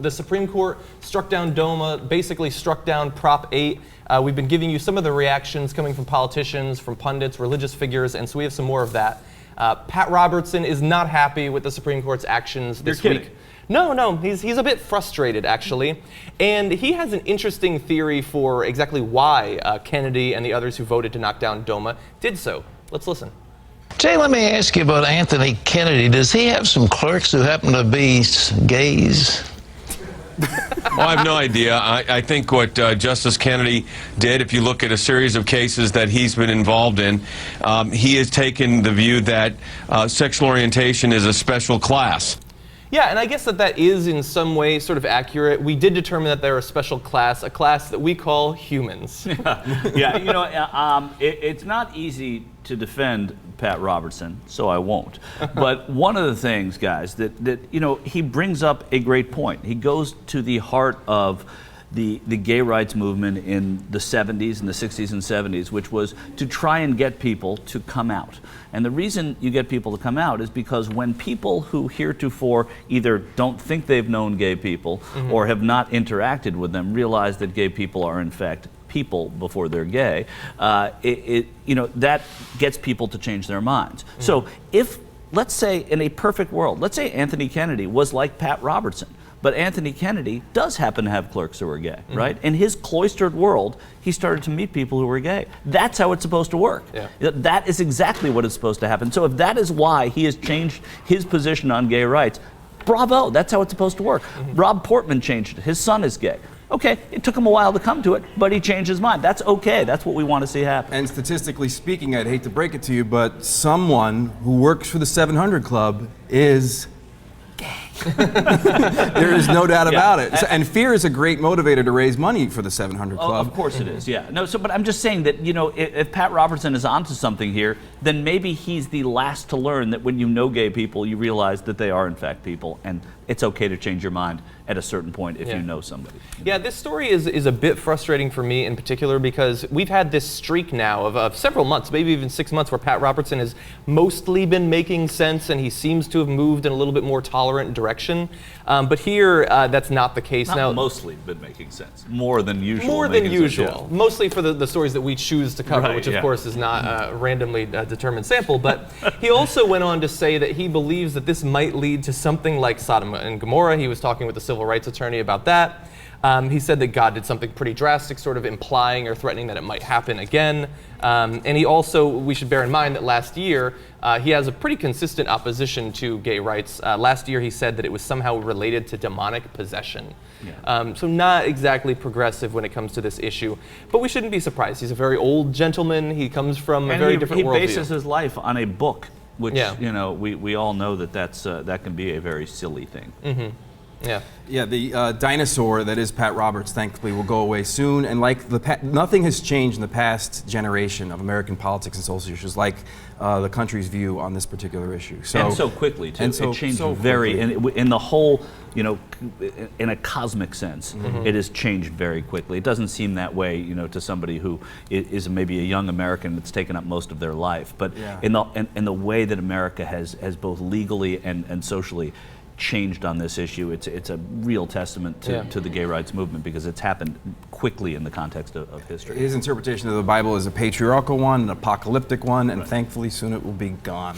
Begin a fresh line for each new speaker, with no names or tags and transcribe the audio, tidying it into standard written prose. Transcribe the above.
the Supreme Court struck down DOMA, basically struck down Prop 8. We've been giving you some of the reactions coming from politicians, from pundits, religious figures, and so we have some more of that. Pat Robertson is not happy with the Supreme Court's actions this week. No, he's a bit frustrated, actually. And he has an interesting theory for exactly why Kennedy and the others who voted to knock down DOMA did so. Let's listen.
Jay, let me ask you about Anthony Kennedy. Does he have some clerks who happen to be gays?
Well, I have no idea. I think what Justice Kennedy did, if you look at a series of cases that he's been involved in, he has taken the view that sexual orientation is a special class.
Yeah, and I guess that is in some way sort of accurate. We did determine that they're a special class, a class that we call humans.
Yeah, you know, it's not easy to defend Pat Robertson, so I won't. But one of the things, guys, that you know, he brings up a great point. He goes to the heart of the gay rights movement in the 70s and the 60s and 70s, which was to try and get people to come out. And the reason you get people to come out is because when people who heretofore either don't think they've known gay people or have not interacted with them realize that gay people are in fact people before they're gay, you know, that gets people to change their minds. So if, let's say in a perfect world, let's say Anthony Kennedy was like Pat Robertson, but Anthony Kennedy does happen to have clerks who are gay, right? In his cloistered world, he started to meet people who were gay. That's how it's supposed to work.
Yeah.
That is exactly what is supposed to happen. So if that is why he has changed his position on gay rights, bravo, that's how it's supposed to work. Rob Portman changed it. His son is gay. Okay, it took him a while to come to it, but he changed his mind. That's okay. That's what we want to see happen.
And statistically speaking, I'd hate to break it to you, but someone who works for the 700 Club is gay. There is no doubt about it. And fear is a great motivator to raise money for the 700 Club.
Of course it is, yeah. No, so, but I'm just saying that, you know, if Pat Robertson is onto something here, then maybe he's the last to learn that when you know gay people, you realize that they are in fact people, and it's okay to change your mind at a certain point if you know somebody.
Yeah, this story is a bit frustrating for me in particular because we've had this streak now of several months, maybe even 6 months, where Pat Robertson has mostly been making sense and he seems to have moved in a little bit more tolerant direction. But here, that's not the case.
Not
now,
mostly been making sense. More than usual.
More than usual. Yeah. Mostly for the stories that we choose to cover, which of course is not a randomly determined sample. But he also went on to say that he believes that this might lead to something like Sodom and Gomorrah. He was talking with the civil rights attorney about that. He said that God did something pretty drastic, sort of implying or threatening that it might happen again. And he also, we should bear in mind that last year, he has a pretty consistent opposition to gay rights. Last year he said that it was somehow related to demonic possession. So not exactly progressive when it comes to this issue. But we shouldn't be surprised. He's a very old gentleman. He comes from a very different worldview.
He bases his life on a book, which, you know, we all know that that can be a very silly thing.
Yeah, the dinosaur that is Pat Roberts, thankfully, will go away soon. And like nothing has changed in the past generation of American politics and social issues like the country's view on this particular issue.
And so quickly, too. It changed very, in the whole, you know, in a cosmic sense, it has changed very quickly. It doesn't seem that way, you know, to somebody who is maybe a young American that's taken up most of their life. But in the way that America has both legally and socially changed on this issue, it's a real testament to the gay rights movement because it's happened quickly in the context of history.
His interpretation of the Bible is a patriarchal one, an apocalyptic one, and thankfully soon it will be gone.